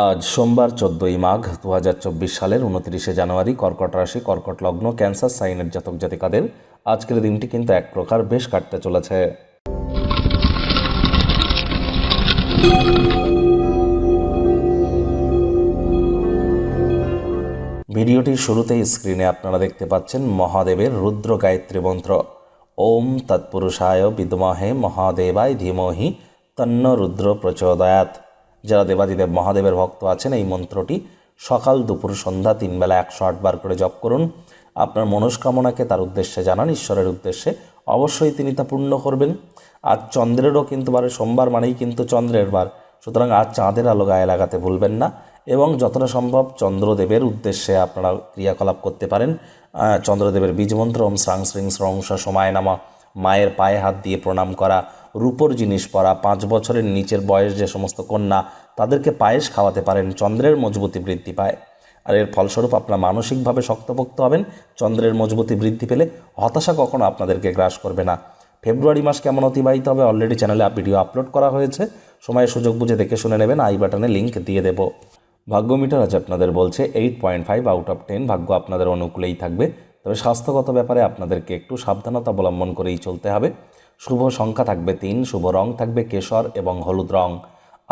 আজ সোমবার 14ই মাঘ 2024 সালের 29শে জানুয়ারি। কর্কট রাশি, কর্কট লগ্ন, ক্যান্সার সাইনের জাতক জাতিকাদের আজকের দিনটি কিন্তু এক প্রকার বেশ কাটতে চলেছে। ভিডিওটির শুরুতেই স্ক্রিনে আপনারা দেখতে পাচ্ছেন মহাদেবের রুদ্র গায়ত্রী মন্ত্র। ওম তৎপুরুষায় বিদ্মহে মহাদেবায় ধীমহি তন্ন রুদ্র প্রচোদয়াৎ। যারা দেবাদিদেব মহাদেবের ভক্ত আছেন, এই মন্ত্রটি সকাল দুপুর সন্ধ্যা 3 বেলা 108 বার করে জপ করুন। আপনার মনস্কামনাকে তার উদ্দেশ্যে জানান, ঈশ্বরের উদ্দেশ্যে, অবশ্যই তিনি তা পূর্ণ করবেন। আজ চন্দ্রেরও কিন্তু সোমবার মানেই কিন্তু চন্দ্রের বার, সুতরাং আজ চাঁদের আলো গায়ে লাগাতে ভুলবেন না এবং যতটা সম্ভব চন্দ্রদেবের উদ্দেশ্যে আপনারা ক্রিয়াকলাপ করতে পারেন। চন্দ্রদেবের বীজমন্ত্র ওম শ্রাং শ্রীং স্রংস সময় নামা, মায়ের পায়ে হাত দিয়ে প্রণাম করা, রূপোর জিনিস পরা, 5 বছরের নিচের বয়স যে সমস্ত কন্যা তাদেরকে পায়েস খাওয়াতে পারেন, চন্দ্রের মজবুতি বৃদ্ধি পায়। আর এর ফলস্বরূপ আপনারা মানসিকভাবে শক্তপোক্ত হবেন। চন্দ্রের মজবুতি বৃদ্ধি পেলে হতাশা কখনো আপনাদেরকে গ্রাস করবে না। ফেব্রুয়ারি মাস কেমন অতিবাহিত হবে অলরেডি চ্যানেলে ভিডিও আপলোড করা হয়েছে, সময়ের সুযোগ বুঝে দেখে শুনে নেবেন। আই বাটনে লিঙ্ক দিয়ে দেব। ভাগ্য মিটার আজ আপনাদের বলছে 8.5 আউট অফ 10। ভাগ্য আপনাদের অনুকূলেই থাকবে, তবে স্বাস্থ্যগত ব্যাপারে আপনাদেরকে একটু সাবধানতা অবলম্বন করেই চলতে হবে। শুভ সংখ্যা থাকবে 3, শুভ রং থাকবে কেশর এবং হলুদ রং।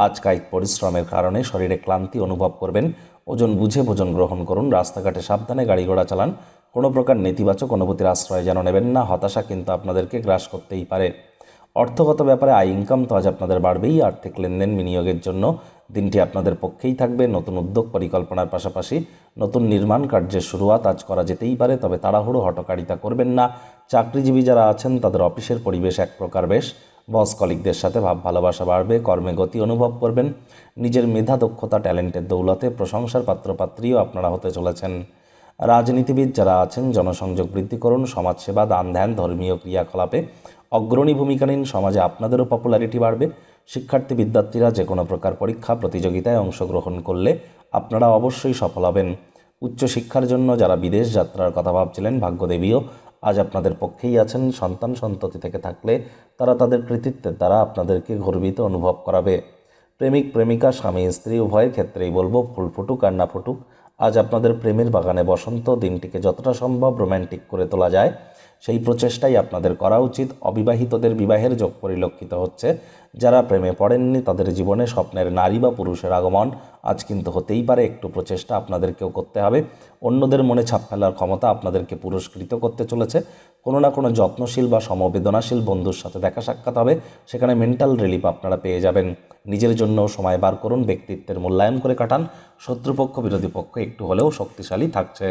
আজ কায়িক পরিশ্রমের কারণে শরীরে ক্লান্তি অনুভব করবেন। ওজন বুঝে ভোজন গ্রহণ করুন। রাস্তাঘাটে সাবধানে গাড়ি ঘোড়া চালান। কোনো প্রকার নেতিবাচক অনুভূতির আশ্রয় যেন নেবেন না। হতাশা কিন্তু আপনাদেরকে গ্রাস করতেই পারে। অর্থগত ব্যাপারে আয় ইনকাম তো আজ আপনাদের বাড়বেই। আর্থিক লেনদেন বিনিয়োগের জন্য দিনটি আপনাদের পক্ষেই থাকবে। নতুন উদ্যোগ পরিকল্পনার পাশাপাশি নতুন নির্মাণ কার্যের শুরুয়াত আজ করা যেতেই পারে, তবে তাড়াহুড়ো হঠকারিতা করবেন না। চাকরিজীবী যারা আছেন তাদের অফিসের পরিবেশ এক প্রকার বেশ। বস কলিগদের সাথে ভাব ভালোবাসা বাড়বে। কর্মে গতি অনুভব করবেন। নিজের মেধা দক্ষতা ট্যালেন্টের দৌলতে প্রশংসার পাত্রপাত্রীও আপনারা হতে চলেছেন। রাজনীতিবিদ যারা আছেন জনসংযোগ বৃদ্ধি করুন। সমাজসেবা, দান ধ্যান, ধর্মীয় ক্রিয়াকলাপে অগ্রণী ভূমিকা নিন। সমাজে আপনাদেরও পপুলারিটি বাড়বে। শিক্ষার্থী বিদ্যার্থীরা যে কোনো প্রকার পরীক্ষা প্রতিযোগিতায় অংশগ্রহণ করলে আপনারা অবশ্যই সফল হবেন। উচ্চশিক্ষার জন্য যারা বিদেশ যাত্রার কথা ভাবছিলেন, ভাগ্যদেবীও আজ আপনাদের পক্ষেই আছেন। সন্তান সন্ততি থেকে থাকলে তারা তাদের কৃতিত্বের দ্বারা আপনাদেরকে গর্বিত অনুভব করাবে। প্রেমিক প্রেমিকা, স্বামী স্ত্রী উভয়ের ক্ষেত্রেই বলবো, ফুল ফুটুক আর না ফুটুক, আজ আপনাদের প্রেমের বাগানে বসন্ত। দিনটিকে যতটা সম্ভব রোম্যান্টিক করে তোলা যায় সেই প্রচেষ্টাই আপনাদের করা উচিত। অবিবাহিতদের বিবাহের যোগ পরিলক্ষিত হচ্ছে। যারা প্রেমে পড়েননি তাদের জীবনে স্বপ্নের নারী বা পুরুষের আগমন আজ কিন্তু হতেই পারে। একটু প্রচেষ্টা আপনাদেরকেও করতে হবে। অন্যদের মনে ছাপ ফেলার ক্ষমতা আপনাদেরকে পুরস্কৃত করতে চলেছে। কোনো না কোনো যত্নশীল বা সমবেদনাশীল বন্ধুর সাথে দেখা সাক্ষাৎ হবে, সেখানে মেন্টাল রিলিফ আপনারা পেয়ে যাবেন। নিজের জন্য সময় বার করুন। ব্যক্তিত্বের মূল্যায়ন করে কাটান। শত্রুপক্ষ বিরোধী পক্ষ একটু হলেও শক্তিশালী থাকছে।